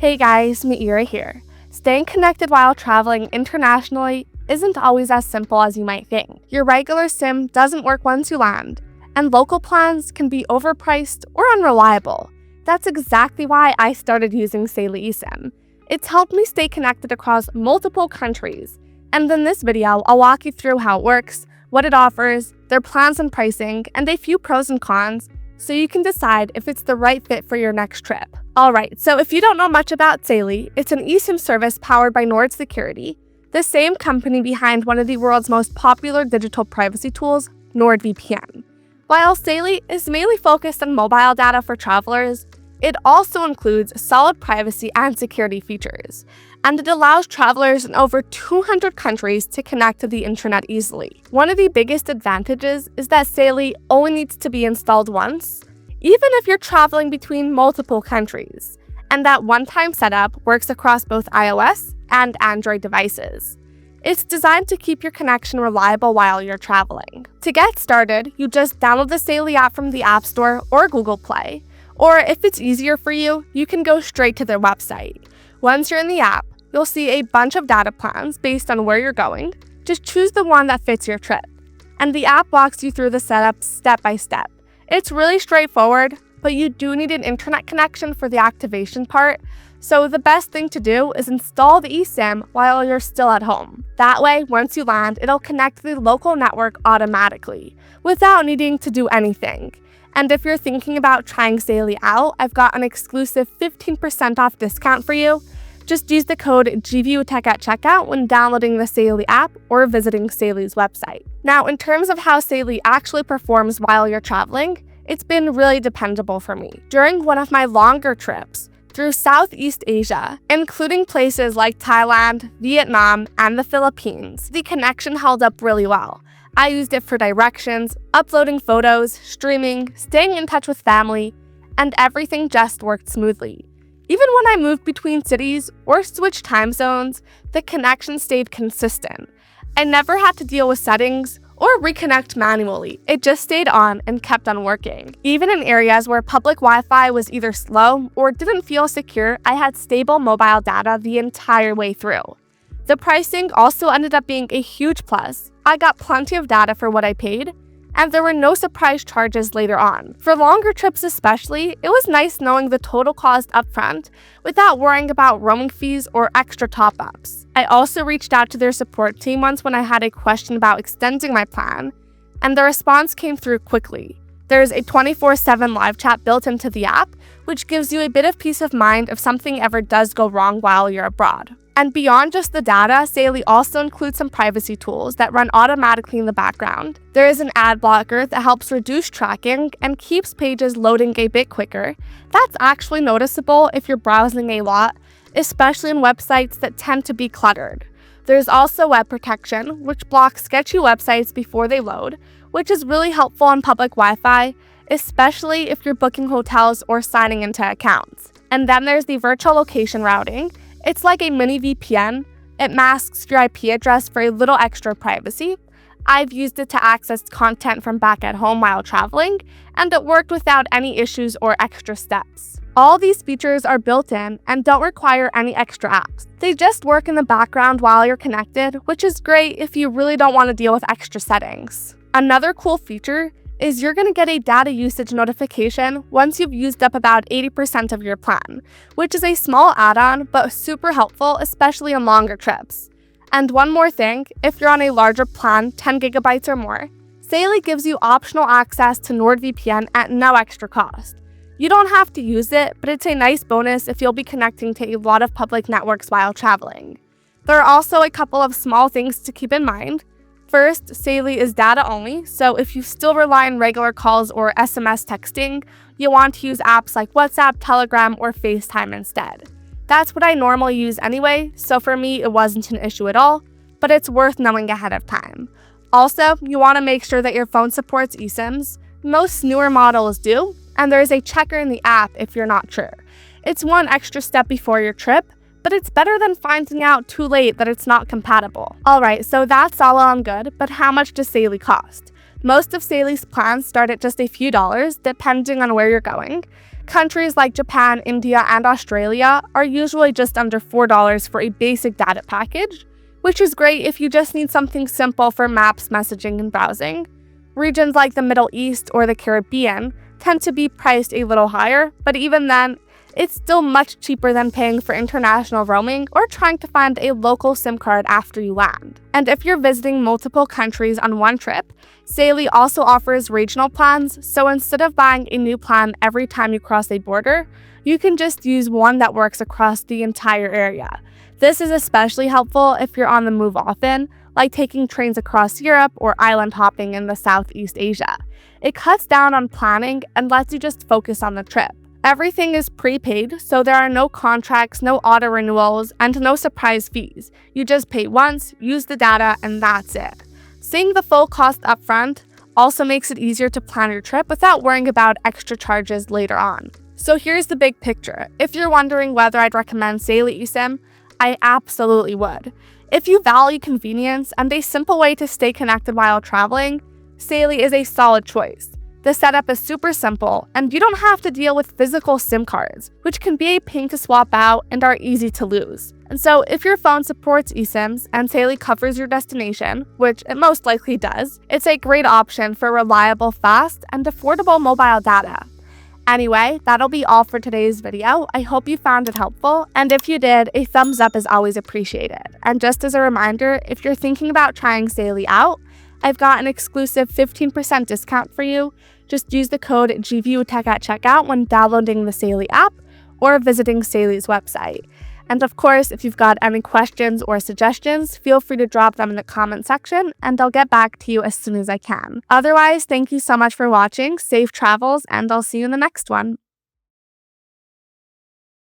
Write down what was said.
Hey guys, Meira here. Staying connected while traveling internationally isn't always as simple as you might think. Your regular SIM doesn't work once you land, and local plans can be overpriced or unreliable. That's exactly why I started using Saily eSIM. It's helped me stay connected across multiple countries, and in this video, I'll walk you through how it works, what it offers, their plans and pricing, and a few pros and cons, so you can decide if it's the right fit for your next trip. Alright, so if you don't know much about Saily, it's an eSIM service powered by NordSecurity, the same company behind one of the world's most popular digital privacy tools, NordVPN. While Saily is mainly focused on mobile data for travelers, it also includes solid privacy and security features, and it allows travelers in over 200 countries to connect to the internet easily. One of the biggest advantages is that Saily only needs to be installed once, even if you're traveling between multiple countries, and that one-time setup works across both iOS and Android devices. It's designed to keep your connection reliable while you're traveling. To get started, you just download the Saily app from the App Store or Google Play, or if it's easier for you, you can go straight to their website. Once you're in the app, you'll see a bunch of data plans based on where you're going. Just choose the one that fits your trip, and the app walks you through the setup step by step. It's really straightforward, but you do need an internet connection for the activation part, so the best thing to do is install the eSIM while you're still at home. That way, once you land, it'll connect to the local network automatically, without needing to do anything. And if you're thinking about trying Saily out, I've got an exclusive 15% off discount for you. Just use the code GVUTech at checkout when downloading the Saily app or visiting Saily's website. Now, in terms of how Saily actually performs while you're traveling, it's been really dependable for me. During one of my longer trips through Southeast Asia, including places like Thailand, Vietnam, and the Philippines, the connection held up really well. I used it for directions, uploading photos, streaming, staying in touch with family, and everything just worked smoothly. Even when I moved between cities or switched time zones, the connection stayed consistent. I never had to deal with settings or reconnect manually. It just stayed on and kept on working. Even in areas where public Wi-Fi was either slow or didn't feel secure, I had stable mobile data the entire way through. The pricing also ended up being a huge plus. I got plenty of data for what I paid, and there were no surprise charges later on. For longer trips especially, it was nice knowing the total cost upfront without worrying about roaming fees or extra top-ups. I also reached out to their support team once when I had a question about extending my plan, and the response came through quickly. There's a 24/7 live chat built into the app, which gives you a bit of peace of mind if something ever does go wrong while you're abroad. And beyond just the data, Saily also includes some privacy tools that run automatically in the background. There is an ad blocker that helps reduce tracking and keeps pages loading a bit quicker. That's actually noticeable if you're browsing a lot, especially in websites that tend to be cluttered. There's also web protection, which blocks sketchy websites before they load, which is really helpful on public Wi-Fi, especially if you're booking hotels or signing into accounts. And then there's the virtual location routing. It's like a mini VPN. It masks your IP address for a little extra privacy. I've used it to access content from back at home while traveling, and it worked without any issues or extra steps. All these features are built in and don't require any extra apps. They just work in the background while you're connected, which is great if you really don't want to deal with extra settings. Another cool feature is you're going to get a data usage notification once you've used up about 80% of your plan, which is a small add-on but super helpful, especially on longer trips. And one more thing, if you're on a larger plan, 10 gigabytes or more, Saily gives you optional access to NordVPN at no extra cost. You don't have to use it, but it's a nice bonus if you'll be connecting to a lot of public networks while traveling. There are also a couple of small things to keep in mind. First, Saily is data only, so if you still rely on regular calls or SMS texting, you'll want to use apps like WhatsApp, Telegram, or FaceTime instead. That's what I normally use anyway, so for me it wasn't an issue at all, but it's worth knowing ahead of time. Also, you want to make sure that your phone supports eSIMs. Most newer models do, and there's a checker in the app if you're not sure. It's one extra step before your trip, but it's better than finding out too late that it's not compatible. Alright, so that's all well and good, but how much does Saily cost? Most of Saily's plans start at just a few dollars, depending on where you're going. Countries like Japan, India, and Australia are usually just under $4 for a basic data package, which is great if you just need something simple for maps, messaging, and browsing. Regions like the Middle East or the Caribbean tend to be priced a little higher, but even then, it's still much cheaper than paying for international roaming or trying to find a local SIM card after you land. And if you're visiting multiple countries on one trip, Saily also offers regional plans, so instead of buying a new plan every time you cross a border, you can just use one that works across the entire area. This is especially helpful if you're on the move often, like taking trains across Europe or island hopping in the Southeast Asia. It cuts down on planning and lets you just focus on the trip. Everything is prepaid, so there are no contracts, no auto renewals, and no surprise fees. You just pay once, use the data, and that's it. Seeing the full cost upfront also makes it easier to plan your trip without worrying about extra charges later on. So here's the big picture. If you're wondering whether I'd recommend Saily eSIM, I absolutely would. If you value convenience and a simple way to stay connected while traveling, Saily is a solid choice. The setup is super simple, and you don't have to deal with physical SIM cards, which can be a pain to swap out and are easy to lose. And so, if your phone supports eSIMs and Saily covers your destination, which it most likely does, it's a great option for reliable, fast, and affordable mobile data. Anyway, that'll be all for today's video. I hope you found it helpful, and if you did, a thumbs up is always appreciated. And just as a reminder, if you're thinking about trying Saily out, I've got an exclusive 15% discount for you. Just use the code GVUTech at checkout when downloading the Saily app or visiting Saily's website. And of course, if you've got any questions or suggestions, feel free to drop them in the comment section and I'll get back to you as soon as I can. Otherwise, thank you so much for watching, safe travels, and I'll see you in the next one.